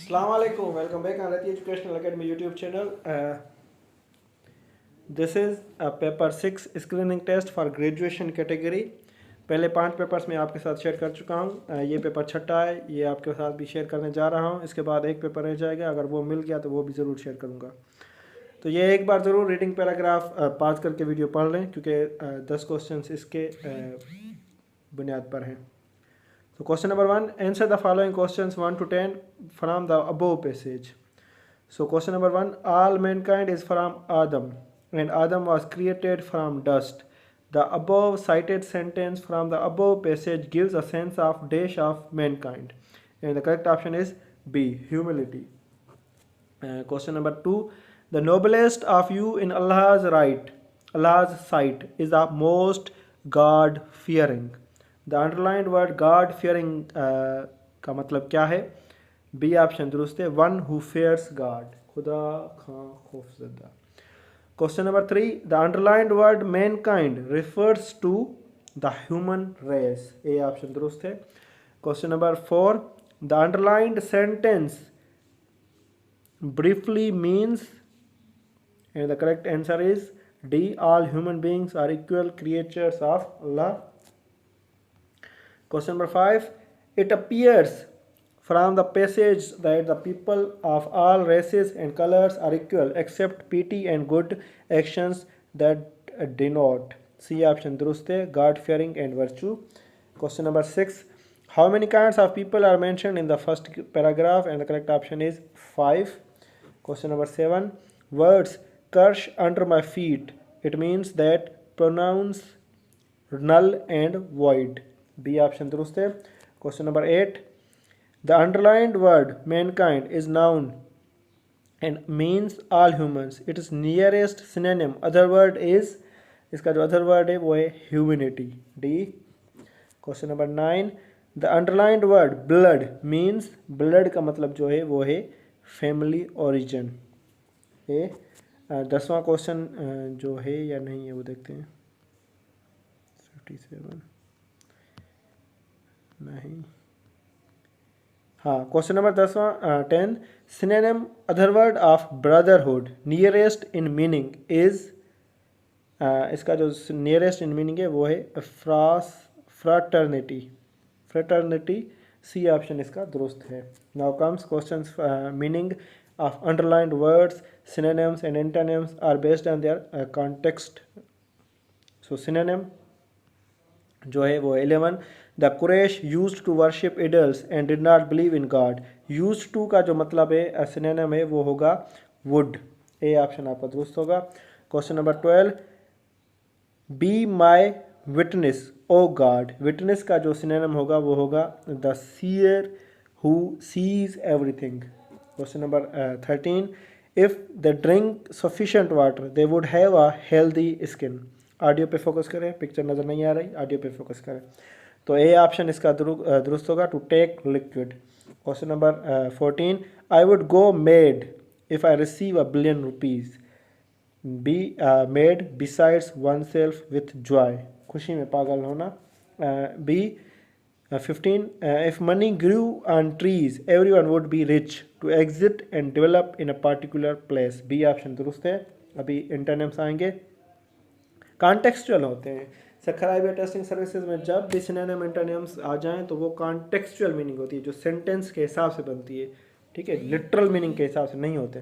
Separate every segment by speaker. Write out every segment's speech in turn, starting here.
Speaker 1: Assalamu alaikum. Welcome back on Rati Educational Academy YouTube channel. This is a paper 6 screening test for graduation category. पहले 5 papers मैं आपके साथ share कर चुका हूँ। ये पेपर छठा है, ये आपके साथ भी शेयर करने जा रहा हूँ। इसके बाद एक पेपर रह जाएगा, अगर वो मिल गया तो वो भी ज़रूर शेयर करूँगा। तो ये एक बार ज़रूर रीडिंग पैराग्राफ पास करके वीडियो पढ़ लें, क्योंकि 10 क्वेश्चन इसके बुनियाद पर हैं। So question number 1, answer the following questions 1 to 10 from the above passage. So question number 1, all mankind is from Adam and Adam was created from dust. The above cited sentence from the above passage gives a sense of dash of mankind. And the correct option is B, humility. Question number 2, the noblest of you in Allah's sight is the most God fearing. The underlined word God fearing का मतलब क्या है? B option दुरुस्त है, one who fears God, खुदा खां खौफजदा। Question number 3, the underlined word mankind refers to the human race, A option दुरुस्त है। Question number 4, the underlined sentence briefly means, and the correct answer is D, all human beings are equal creatures of Allah. Question number 5, it appears from the passage that the people of all races and colors are equal except pity and good actions that denote, C option दुरुस्त है, God fearing and virtue. Question number 6, how many kinds of people are mentioned in the first paragraph, and the correct option is 5. Question number 7, words curse under my feet, it means that pronouns null and void, B option दुरुस्त है। Question number 8, the underlined word mankind is noun and means all humans, it is nearest synonym other word is, इसका जो other word है वो है humanity, D. Question number 9, the underlined word blood means, blood का मतलब जो है वो है फैमिली ओरिजिन, ए। 10वां क्वेश्चन जो है या नहीं है वो देखते हैं। 57 नहीं, हाँ। Question number 10 synonym other word of brotherhood nearest in meaning is, इसका जो नियरेस्ट इन मीनिंग है वो है फ्राटर्निटी, सी ऑप्शन इसका दुरुस्त है। Now comes questions meaning of underlined words, synonyms and antonyms are based on their context. So synonym जो है वो 11, the Quraish used to worship idols and did not believe in God, used to का जो मतलब है synonym है वो होगा वुड, ए ऑप्शन आपका दुरुस्त होगा। Question number 12, be my witness O God, witness का जो सिनोनिम होगा वो होगा the seer who sees everything. Question number 13, if they drink sufficient water they would have a healthy skin, audio पे focus करें, पिक्चर नज़र नहीं आ रही, ऑडियो पे फोकस करें। तो ए ऑप्शन इसका दुरुस्त होगा, to take liquid. Question number 14, I would go mad if I receive $1 billion, B mad besides one self with joy, खुशी में पागल होना, B 15, if money grew on trees everyone would be rich to exit and develop in a particular place, B option दुरुस्त है। अभी इंटरनेम्स आएंगे, contextual होते हैं। सखराइबिया टेस्टिंग सर्विसेज में जब भी सिनोनिम एंटोनिम्स आ जाएं तो वो कॉन्टेक्सचुअल मीनिंग होती है, जो सेंटेंस के हिसाब से बनती है, ठीक है, लिटरल मीनिंग के हिसाब से नहीं होते।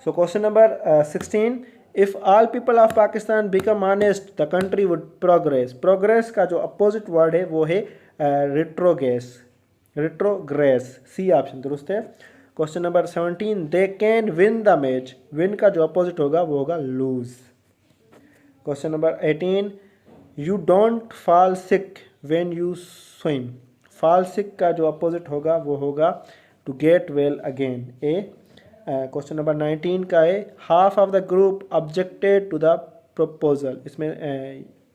Speaker 1: So question number 16, if all people of Pakistan become honest the country would progress, progress का जो अपोजिट वर्ड है वो है रिट्रोग्रेस, सी ऑप्शन दुरुस्त है। Question number 17, they can win the match, win का जो अपोजिट होगा वो होगा lose. Question number 18, you don't fall sick when you swim, fall sick का जो अपोजिट होगा वो होगा to get well again, A. Question number 19 का है, half of the group objected to the proposal, इसमें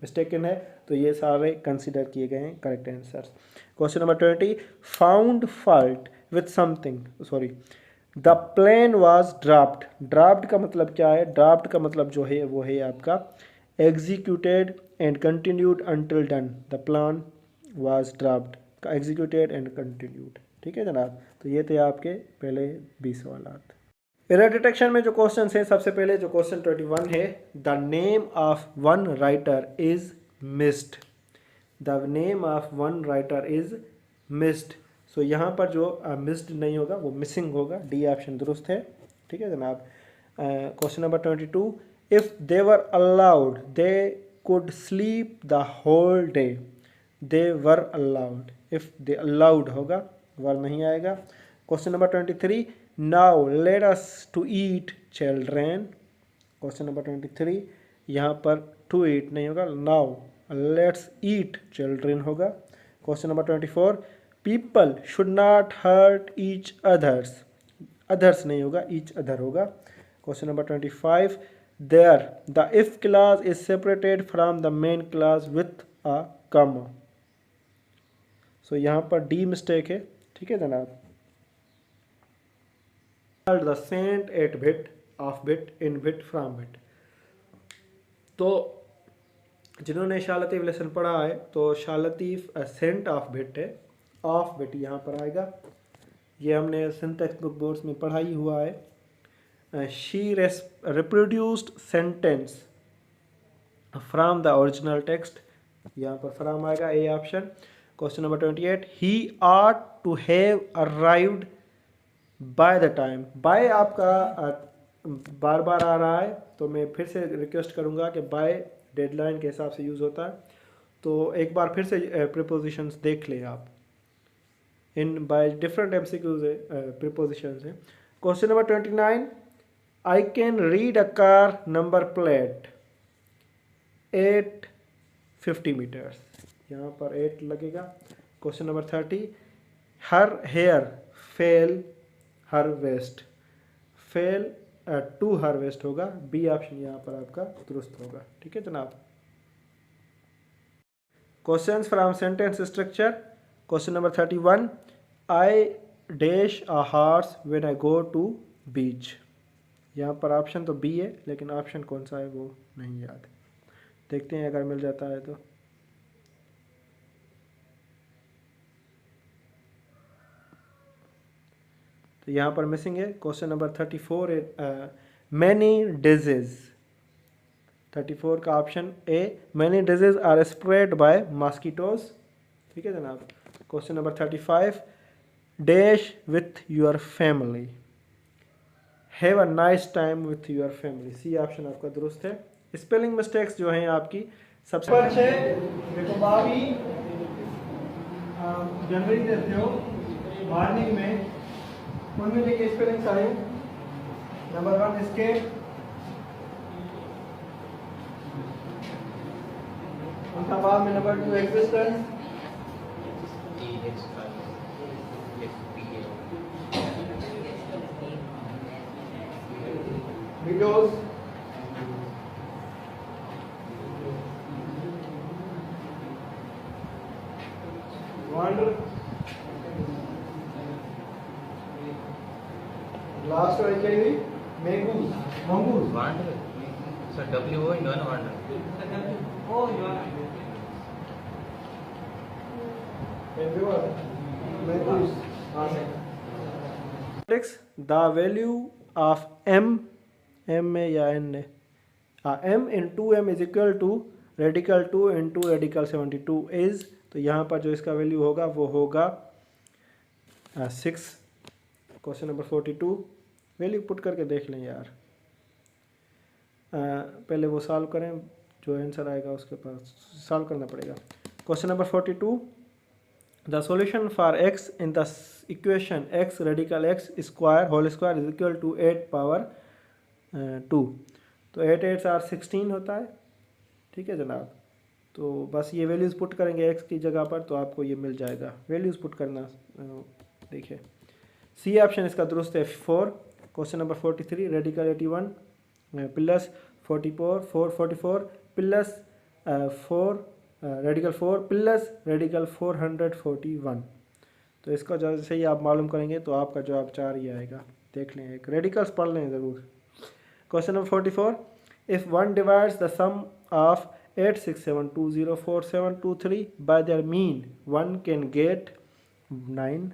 Speaker 1: मिस्टेकन है तो ये सारे कंसिडर किए गए हैं correct answers. Question number 20, found fault with something, sorry, the plan was draft, draft का मतलब क्या है? ड्राफ्ट का मतलब जो है वो है आपका executed and continued until done, the plan was dropped, executed and continued, ठीक है जनाब। तो ये थे आपके पहले 20 सवालात। एरर डिटेक्शन में जो क्वेश्चन है, सबसे पहले जो क्वेश्चन 21 है, the name of one writer is missed. The name of one writer is missed. So यहाँ पर जो मिस्ड नहीं होगा वो मिसिंग होगा, डी ऑप्शन दुरुस्त है। ठीक है जनाब। Question number 22, if they were allowed they could sleep the whole day. They were allowed, if they allowed होगा, वर नहीं आएगा। Question number 23, now let us to eat children. Question number 23, यहाँ पर टू ईट नहीं होगा, now let's eat children होगा। Question number 24, people should not hurt each others. Others नहीं होगा, ईच अदर होगा। Question number 25, there the if class is separated from the main class with a comma. So यहाँ पर the mistake है। ठीक है जनाब। The sent at bit of bit in bit from bit. तो जिन्होंने शालतीफ लेसन पढ़ा है तो शालतीफ सेंट ऑफ बिट है, ऑफ बिट यहाँ पर आएगा। ये हमने सिंटैक्स बुक बोर्ड्स में पढ़ा ही हुआ है। She reproduced sentence from the original text, यहाँ पर फ्रॉम आएगा, A option. Question number 28, he ought to have arrived by the time. By आपका बार बार आ रहा है, तो मैं फिर से रिक्वेस्ट करूँगा कि बाय डेडलाइन के हिसाब से यूज़ होता है, तो एक बार फिर से प्रीपोजिशंस देख लें आप। इन बाय डिफरेंट एमसीक्यूज प्रीपोजिशंस हैं। Question number 29, I can read a car number plate 850 meters, यहाँ पर 8 लगेगा। Question number 30, her hair fell her waist. Fell to her waist होगा, बी ऑप्शन यहाँ पर आपका दुरुस्त होगा। ठीक है जनाब। Questions from sentence structure. Question number 31, I dash a horse when I go to beach. यहाँ पर ऑप्शन तो बी है, लेकिन ऑप्शन कौन सा है वो नहीं याद। देखते हैं अगर मिल जाता है तो। तो यहाँ पर मिसिंग है। क्वेश्चन नंबर 34 है, मैनी डिजीज। 34 का option A, many disease are spread by mosquitoes. ठीक है जनाब। Question number 35, dash with your family, have a nice time with your family. C option आपका दुरुस्त है। स्पेलिंग मिस्टेक्स जो हैं आपकी सबसे अच्छे जनवरी देते हो मॉर्निंग में, उनमें देखिए स्पेलिंग्स आए। नंबर 1 स्केप, उनका बाद में number 2 existence, videos, wander, last वाली क्या हुई, mongoose, mongoose,
Speaker 2: wander. Sir W O in wander.
Speaker 1: ओ यार mongoose. The value of M, M में या एन ने, M in 2m is equal to radical 2 into radical 72 is. तो यहाँ पर जो इसका वैल्यू होगा वो होगा 6। क्वेश्चन नंबर 42, वैल्यू पुट करके देख लें यार। पहले वो सॉल्व करें, जो आंसर आएगा उसके पास सॉल्व करना पड़ेगा। Question number 42, the solution for x in the equation x radical x square whole square is equal to 8 power 2। तो 8 8 आर 16 होता है। ठीक है जनाब। तो बस ये वैल्यूज़ पुट करेंगे x की जगह पर, तो आपको ये मिल जाएगा। वैल्यूज़ पुट करना देखिए, सी ऑप्शन इसका दुरुस्त है 4। Question number 43, radical 81 plus 44 plus 4 radical 4 plus radical 441। तो इसका जैसे ही आप मालूम करेंगे तो आपका जवाब 4 ही आएगा। देख लें, एक रेडिकल्स पढ़ लें ज़रूर। Question number 44, if one divides the sum of 867204723 by their mean, one can get 9।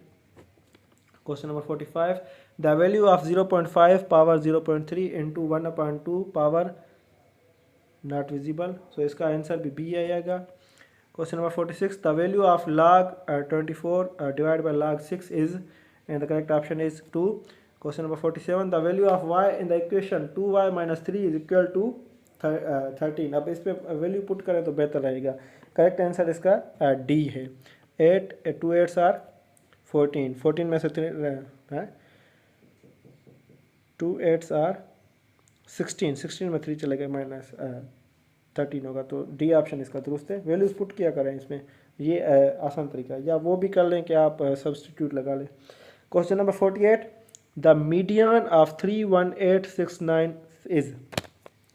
Speaker 1: Question number 45. The value of 0.5 power 0.3 into 1/2 power not visible. So इसका आंसर भी B आएगा. Question number 46. The value of log 24 divided by log 6 is, and the correct option is 2. Question number 47. The value of y in the equation 2y minus 3 is equal to 13. अब इस पे value put करें तो बेहतर रहेगा. Correct answer इसका D है. 8 2 8s are 14. 14 में से 2 8s are 16. 16 में 3 चले गए माइनस 13 होगा. तो डी ऑप्शन इसका दुरुस्त है. वैल्यूज पुट किया करें इसमें, ये आसान तरीका है. या वो भी कर लें कि आप सब्सटीट्यूट लगा लें. Question number 48. The median of 31869 is.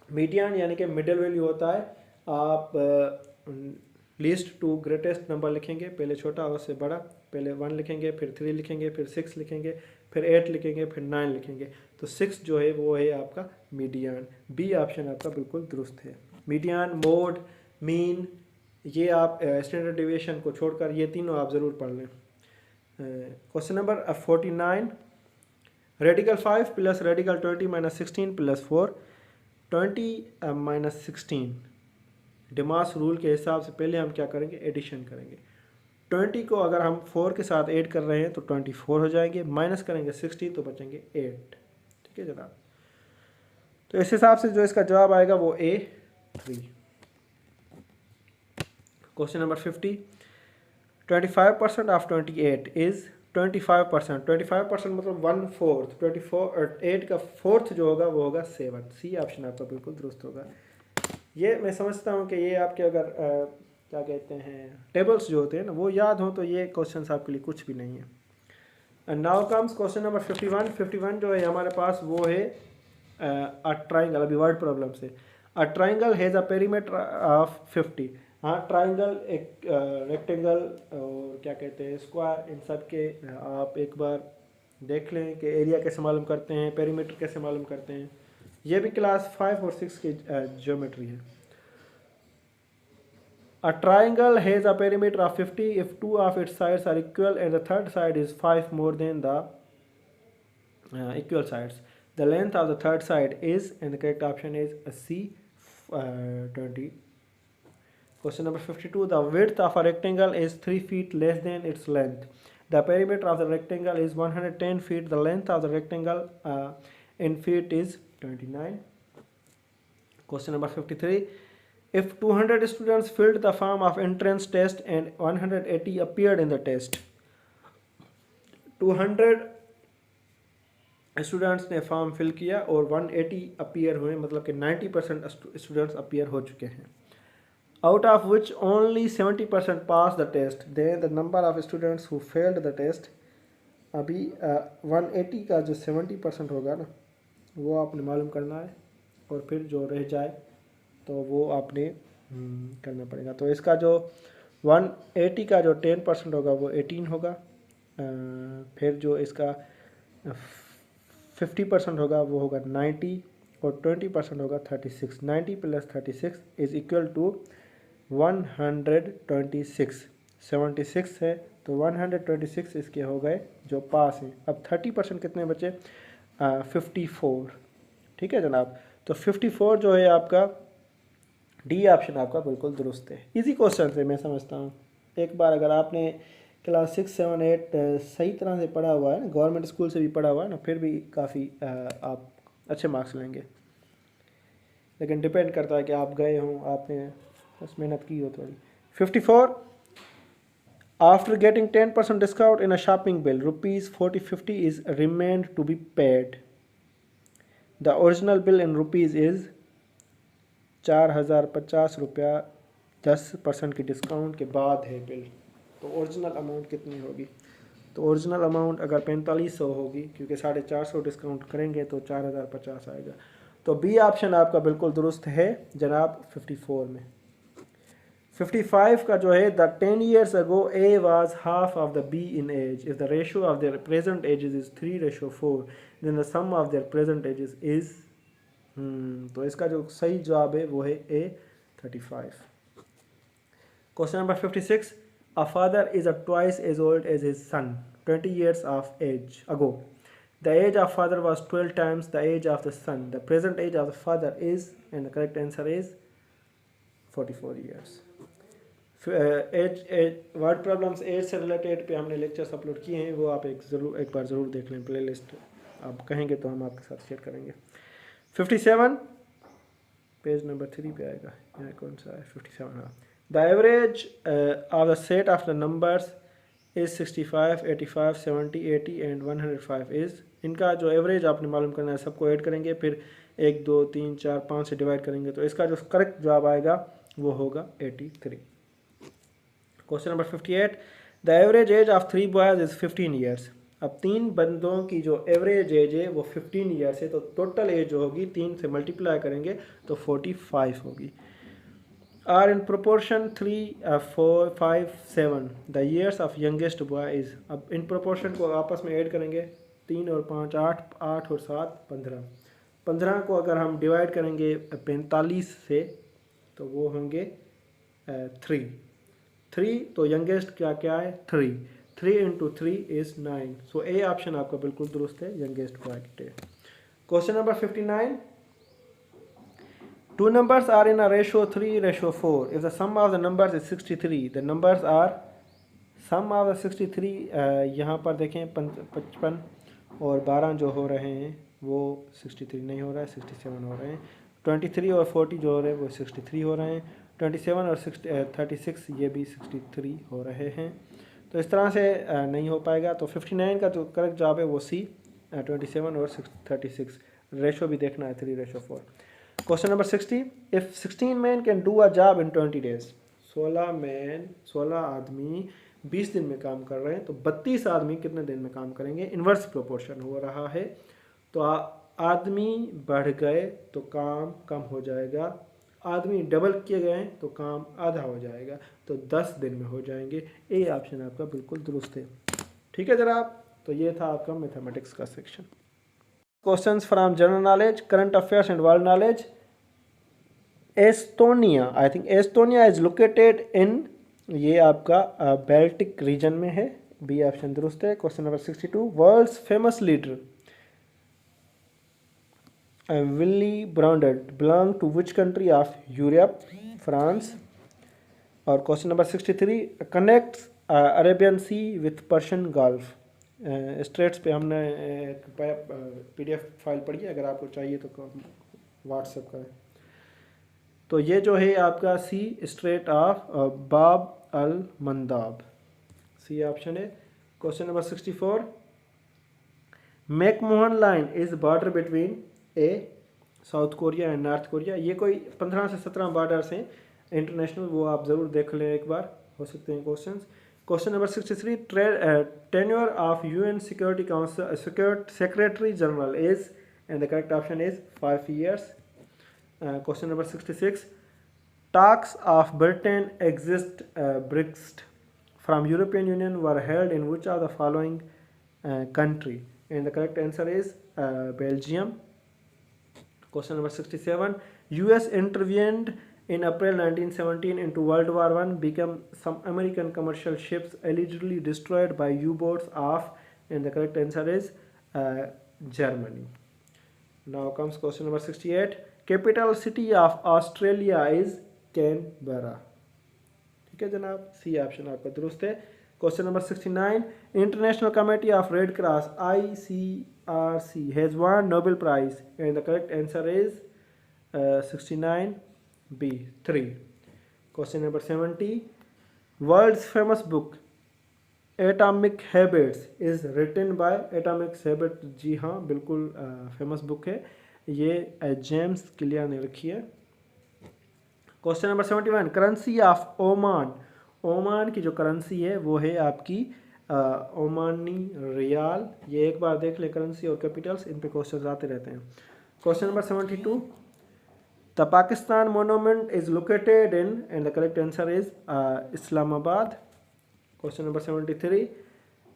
Speaker 1: Median यानी कि मिडिल वैल्यू होता है. आप लीस्ट टू ग्रेटेस्ट नंबर लिखेंगे, पहले छोटा और उससे बड़ा. पहले 1 लिखेंगे, फिर 3 लिखेंगे, फिर 6 लिखेंगे, फिर 8 लिखेंगे, फिर 9 लिखेंगे. तो 6 जो है वो है आपका मीडियन. बी ऑप्शन आपका बिल्कुल दुरुस्त है. मीडियन, मोड, मीन, ये आप स्टैंडर्ड डेविएशन को छोड़कर ये तीनों आप ज़रूर पढ़ लें. Question number 49. Radical 5 plus radical 20 minus 16 plus 4. 20 minus 16 DMAS rule के हिसाब से पहले हम क्या करेंगे, एडिशन करेंगे. 20 को अगर हम 4 के साथ ऐड कर रहे हैं तो 24 हो जाएंगे. माइनस करेंगे 16 तो बचेंगे 8. ठीक है जनाब. तो इस हिसाब से जो इसका जवाब आएगा वो A3. Question number 50. 25% of 28 is 25%. 25% मतलब 1/4. 8 का 4th जो होगा वो होगा 7. सी ऑप्शन आपका बिल्कुल दुरुस्त होगा. ये मैं समझता हूँ कि ये आपके अगर क्या कहते हैं टेबल्स जो होते हैं ना वो याद हो तो ये क्वेश्चन आपके लिए कुछ भी नहीं है. And now comes question number 51. 51 जो है हमारे पास वो है अ ट्राइंगल. अभी वर्ड प्रॉब्लम से. A triangle has a perimeter of 50. हाँ, ट्राइंगल एक रेक्टेंगल और क्या कहते हैं स्क्वायर, इन सब के आप एक बार देख लें कि एरिया कैसे मालूम करते हैं, पेरीमीटर कैसे मालूम करते हैं. ये भी क्लास 5 और 6 की ज्योमेट्री है. A triangle has a perimeter of 50 if two of its sides are equal and the third side is 5 more than the equal sides. The length of the third side is, and the correct option is C, 20. Question number 52. The width of a rectangle is 3 feet less than its length. The perimeter of the rectangle is 110 feet. The length of the rectangle in feet is 29. Question number 53. If 200 students filled the form of entrance test and 180 appeared in the test, 200 students ने form fill किया और 180 appear हुए, मतलब कि 90% students appear हो चुके हैं. Out of which only 70% pass the test, then the number of students who failed the test. अभी 180 का जो 70% होगा ना वो आपने मालूम करना है और फिर जो रह जाए तो वो आपने करना पड़ेगा. तो इसका जो 180 का जो 10% होगा वो 18 होगा. फिर जो इसका 50% होगा वो होगा 90 और 20% होगा 36. 90 प्लस 36 इज इक्वल टू 126. 76 है तो 126 इसके हो गए जो पास हैं. अब 30% कितने बचे, 54. ठीक है जनाब. तो 54 जो है आपका डी ऑप्शन आपका बिल्कुल दुरुस्त है. इजी क्वेश्चन है मैं समझता हूँ. एक बार अगर आपने क्लास 6, 7, 8 सही तरह से पढ़ा हुआ है ना, गवर्नमेंट स्कूल से भी पढ़ा हुआ है ना, फिर भी काफ़ी आप अच्छे मार्क्स लेंगे. लेकिन डिपेंड करता है कि आप गए हों, आपने बस मेहनत की हो थोड़ी. 54. After getting 10% discount in a shopping bill ₹4050 is remained to be paid. The original bill in rupees is 4050 रुपया. 10% की डिस्काउंट के बाद है बिल. तो ओरिजिनल अमाउंट कितनी होगी, तो ओरिजिनल अमाउंट अगर 4500 होगी, क्योंकि 450 डिस्काउंट करेंगे तो 4050 आएगा. तो बी ऑप्शन आपका बिल्कुल दुरुस्त है जनाब 54 में. 55 का जो है the 10 years ago A was half of the B in age. If the ratio of their present ages is 3:4, then the sum of their present ages is तो इसका जो सही जवाब है वो है A35. Question number 56. A father is twice as old as his son. 20 years of age ago. The age of father was 12 times the age of the son. The present age of the father is, and the correct answer is 44 years. Age word problems age से related पे हमने lectures upload किए हैं, वो आप एक बार ज़रूर देख लें। प्ले लिस्ट आप कहेंगे तो हम आपके साथ शेयर करेंगे। 57 पेज नंबर 3 पे आएगा, यहाँ कौन सा है? 57। हाँ, the average of the set of the numbers is 65, 85, 70, 80 and 105 is. इनका जो एवरेज आपने मालूम करना है, सबको ऐड करेंगे, फिर 1, 2, 3, 4, 5 से डिवाइड करेंगे, तो इसका जो करेक्ट जवाब आएगा वो होगा 83। Question number 58, the average age of 3 boys is 15 years. अब 3 बंदों की जो एवरेज एज है वो 15 ईयर्स है, तो टोटल एज जो होगी 3 से मल्टीप्लाई करेंगे तो 45 होगी। Are in proportion 3, 4, 5, 7 the years of youngest boy is. अब इन प्रोपोर्शन को आपस में ऐड करेंगे, 3 और 5 8, 8 और 7 15। 15 को अगर हम डिवाइड करेंगे 45 से तो वो होंगे 3, तो यंगेस्ट क्या क्या है? 3 into 3 is 9। So A option आपका बिल्कुल दुरुस्त है, यंगेस्ट ब्रैकेट है। Question number 59, 2 numbers are in a ratio 3:4. If the sum of the numbers is 63, the numbers are sum of the 63, यहाँ पर देखें 55 और 12 जो हो रहे हैं वो 63 नहीं हो रहा है, 67 हो रहे हैं। 23 और 40 जो हो रहे हैं वो 63 हो रहे हैं। 27 और 36 ये भी 63 हो रहे हैं। तो इस तरह से नहीं हो पाएगा। तो 59 का जो करेक्ट जवाब है वो सी, 27 और 36। रेशो भी देखना है 3:4। Question number 60, if 16 man can do a job in 20 days. 16 आदमी 20 दिन में काम कर रहे हैं, तो 32 आदमी कितने दिन में काम करेंगे? इन्वर्स प्रोपोर्शन हो रहा है, तो आदमी बढ़ गए तो काम कम हो जाएगा, आदमी डबल किए गए तो काम आधा हो जाएगा, तो 10 दिन में हो जाएंगे। ए ऑप्शन आपका बिल्कुल दुरुस्त है। ठीक है जनाब, तो ये था आपका मैथमेटिक्स का section. Questions from general knowledge, current affairs and world knowledge. Estonia, I think Estonia is located in, ये आपका बाल्टिक रीजन में है, बी ऑप्शन दुरुस्त है। Question number 62, world's famous leader Willy Brandt belong to which country of Europe? France. और question number 63, connects Arabian sea with Persian gulf. Straits पे हमने PDF file पढ़ी है, अगर आपको चाहिए तो व्हाट्सएप का है। तो ये जो है आपका सी स्ट्रेट ऑफ बाब अल मंदाब, सी ऑप्शन है। Question number 64, McMahon line is border between A south Korea and north Korea. ये कोई 15 से 17 बॉर्डर्स हैं इंटरनेशनल, वो आप ज़रूर देख लें एक बार, हो सकते हैं questions. Question number 63, tenure of UN security council secretary general is, and the correct option is 5 years। Question number 66, talks of Britain exist BRICS from European Union were held in which of the following country? And the correct answer is Belgium. Question number 67, US intervened in April 1917 into World War I, became some American commercial ships allegedly destroyed by U-boats of, and the correct answer is Germany. Now comes question number 68, capital city of Australia is Canberra. ठीक है जनाब, C option आपका दुरुस्त है। Question number 69, international committee of red cross ICRC has won Nobel prize, and the correct answer is 69B 3। Question number 70, world's famous book atomic habits is written by atomic habit. जी हाँ, बिल्कुल famous book है, ये James clear ने लिखी है। Question number 71, currency of Oman. Oman की जो करेंसी है वो है आपकी ओमानी रियाल। ये एक बार देख ले, करेंसी और कैपिटल्स, इन पे क्वेश्चंस आते रहते हैं। Question number 72, the Pakistan monument is located in, and the correct answer is Islamabad. Question number 73,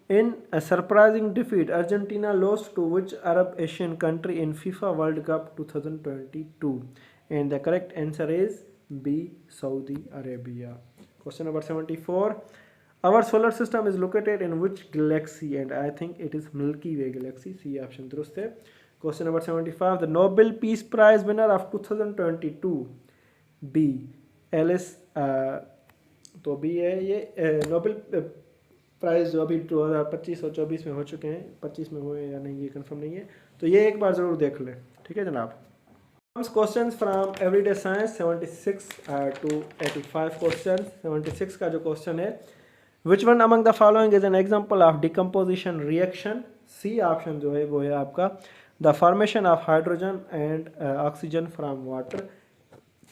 Speaker 1: in a surprising defeat, Argentina lost to which Arab Asian country in FIFA World Cup 2022? And the correct answer is B, Saudi Arabia. Question number 74, Our solar system is located in which galaxy? And I think it is Milky Way galaxy. C option दुरुस्त है. Question number 75. The Nobel Peace Prize winner of 2022. B. Alice. तो B है ये Nobel prize जो अभी 2025 और 24 में हो चुके हैं, 25 में हुए या नहीं ये कंफर्म नहीं है, तो ये एक बार ज़रूर देख लें. ठीक है जनाब. Questions from everyday science 76 to 85 questions. 76 का जो क्वेश्चन है, which one among the following is an example of decomposition reaction? C option जो है वो है आपका the formation of hydrogen and oxygen from water.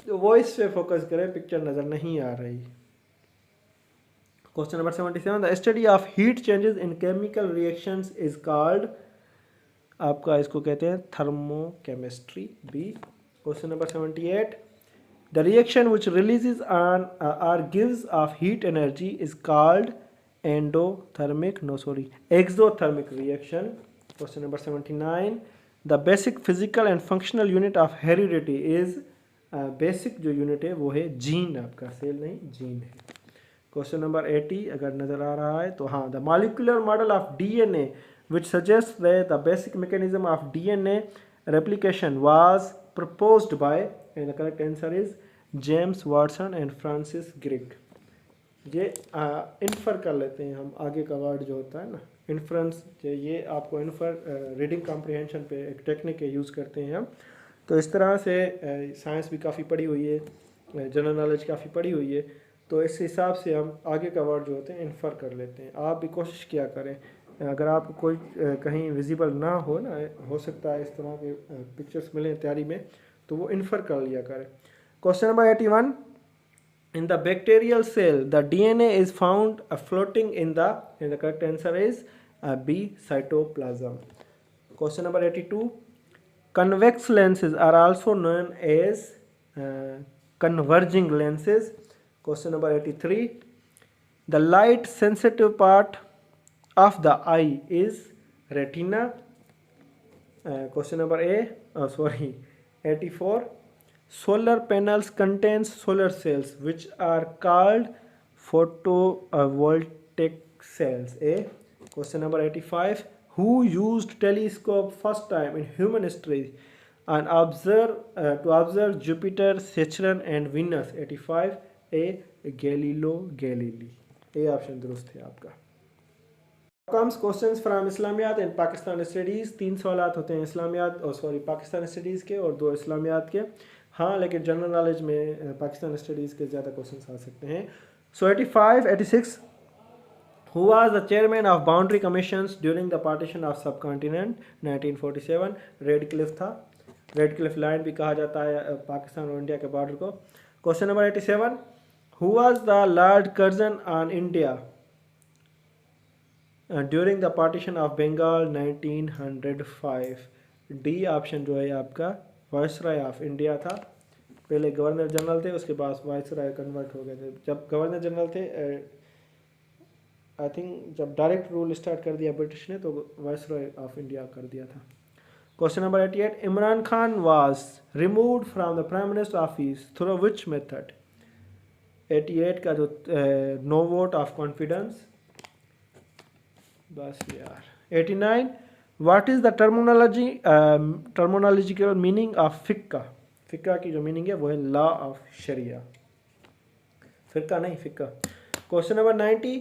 Speaker 1: तो वो इस पे फोकस करें, पिक्चर नज़र नहीं आ रही. Question number 77. The study of heat changes in chemical reactions is called, आपका इसको कहते हैं thermochemistry. B. Question number 78. The reaction which releases on or gives off heat energy is called exothermic reaction. Question number 79. The basic physical and functional unit of heredity is basic जो unit है वो है gene, आपका cell नहीं gene है. Question number 80 अगर नज़र आ रहा है तो हाँ, the molecular model of DNA which suggests that the basic mechanism of DNA replication was proposed by, and the correct answer is James Watson and Francis Crick. ये infer कर लेते हैं हम, आगे का वर्ड जो होता है ना इन्फ्रेंस, ये आपको इन्फर रीडिंग कॉम्प्रिहेंशन पे एक टेक्निक यूज़ करते हैं हम. तो इस तरह से साइंस भी काफ़ी पढ़ी हुई है, जनरल नॉलेज काफ़ी पढ़ी हुई है, तो इस हिसाब से हम आगे का वर्ड जो होते हैं इन्फर कर लेते हैं. आप भी कोशिश किया करें, अगर आपको कोई कहीं विजिबल ना हो ना, हो सकता है इस तरह के पिक्चर्स मिलें तैयारी में, तो वो इन्फर कर लिया करें. Question number 81. In the bacterial cell, the DNA is found floating in the, and the correct answer is B, cytoplasm. Question number 82. Convex lenses are also known as converging lenses. Question number 83. The light sensitive part of the eye is retina. Question number 84. Solar panels contains solar cells which are called photovoltaic cells. A. Question number 85. Who used telescope first time in human history and to observe Jupiter, Saturn and Venus? 85. A. Galileo Galilei. A option दुरुस्त है आपका. Comes questions from Islamiat and Pakistan studies. 3 सवालात होते हैं इस्लामियात और Pakistan studies के और 2 इस्लामियात के. हाँ, लेकिन जनरल नॉलेज में पाकिस्तान स्टडीज़ के ज़्यादा क्वेश्चंस आ सकते हैं. सो 86. Who was the chairman of boundary commissions during the partition of सब कॉन्टिनेंट? 1947. रेड क्लिफ था. रेड क्लिफ लाइन भी कहा जाता है पाकिस्तान और इंडिया के बॉर्डर को. Question number 87. Who was the Lord Curzon on India during the partition of Bengal 1905? D option जो है आपका वायसराय ऑफ इंडिया था. पहले गवर्नर जनरल थे, उसके बाद वायसराय कन्वर्ट हो गए थे. जब गवर्नर जनरल थे, आई थिंक जब डायरेक्ट रूल स्टार्ट कर दिया ब्रिटिश ने, तो वायसराय ऑफ इंडिया कर दिया था. Question number 88. Imran Khan was removed from the prime minister office through which method? 88 का जो नो वोट ऑफ कॉन्फिडेंस. बस यार. 89. What is the terminological meaning of फिक्का? फिक्का की जो मीनिंग है वो है लॉ ऑफ शरिया. फिक्का नहीं, फिक्का. Question number 90.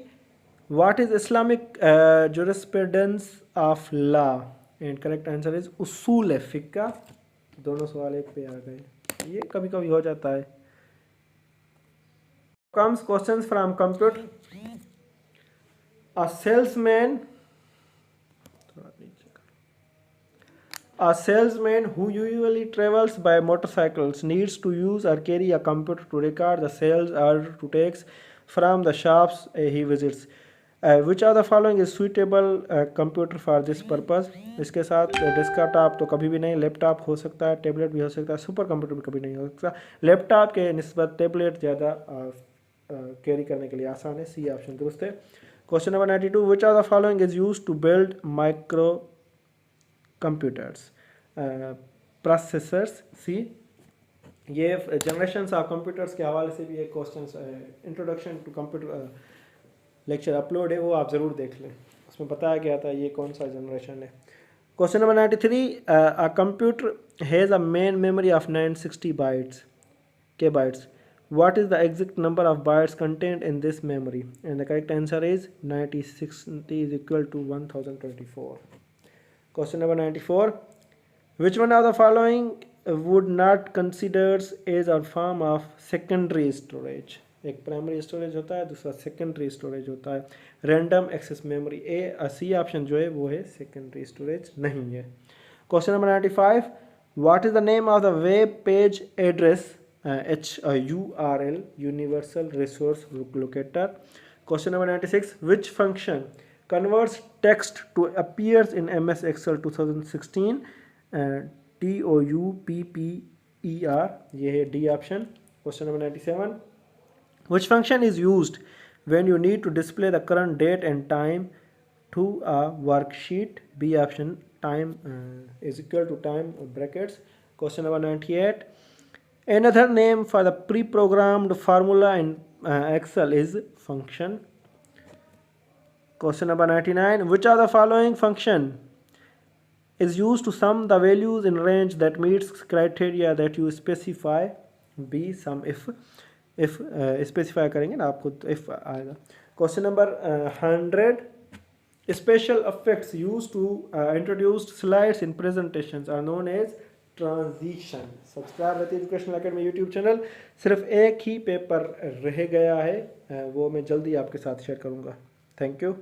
Speaker 1: What is Islamic jurisprudence of law? And correct answer is उसूल फिक्का. दोनों सवाल एक पे आ गए, ये कभी कभी हो जाता है. Comes questions from computer. A salesman who usually travels by motorcycles needs to use or carry a computer to record the sales order to takes from the shops he visits. Which of the following is suitable computer for this purpose? इसके साथ desktop तो कभी भी नहीं, laptop हो सकता है, tablet भी हो सकता है, सुपर कंप्यूटर भी कभी नहीं हो सकता. लैपटॉप के निस्बत टैबलेट ज़्यादा कैरी करने के लिए आसान है. सी ऑप्शन दुरुस्त है. Question number 92. Which of the following is used to build micro computers? Processors. C. ये जनरेशंस ऑफ कंप्यूटर्स के हवाले से भी एक question introduction to computer lecture upload है, वो आप ज़रूर देख लें, उसमें बताया गया था ये कौन सा जनरेशन है। Question number 93, a computer has a main memory of 960 bytes bytes. What is the exact number of bytes contained in this memory? And the correct answer is 960 is equal to 1024. Question number 94. Which one of the following would not considered as a form of secondary storage? एक primary storage होता है, दूसरा secondary storage होता है। Random access memory C option जो है वो है सेकेंडरी स्टोरेज नहीं है। Question number 95. What is the name of the web page address URL, Universal Resource Locator? Question number 96. Which function converts text to appears in MS Excel 2016? TOUPPER, ये है D option. Question number 97. Which function is used when you need to display the current date and time to a worksheet? B option, time is equal to time brackets. Question number 98. Another name for the pre-programmed formula in Excel is function. Question number 99. Which of the following function is used to sum the values in range that meets criteria that you specify? B, sum if specify करेंगे ना आपको तो if आएगा। Question number 100. Special effects used to introduce slides in presentations are known as transition. Subscribe रहती है educational academy YouTube channel. सिर्फ एक ही paper रह गया है, वो मैं जल्दी आपके साथ शेयर करूँगा। Thank you.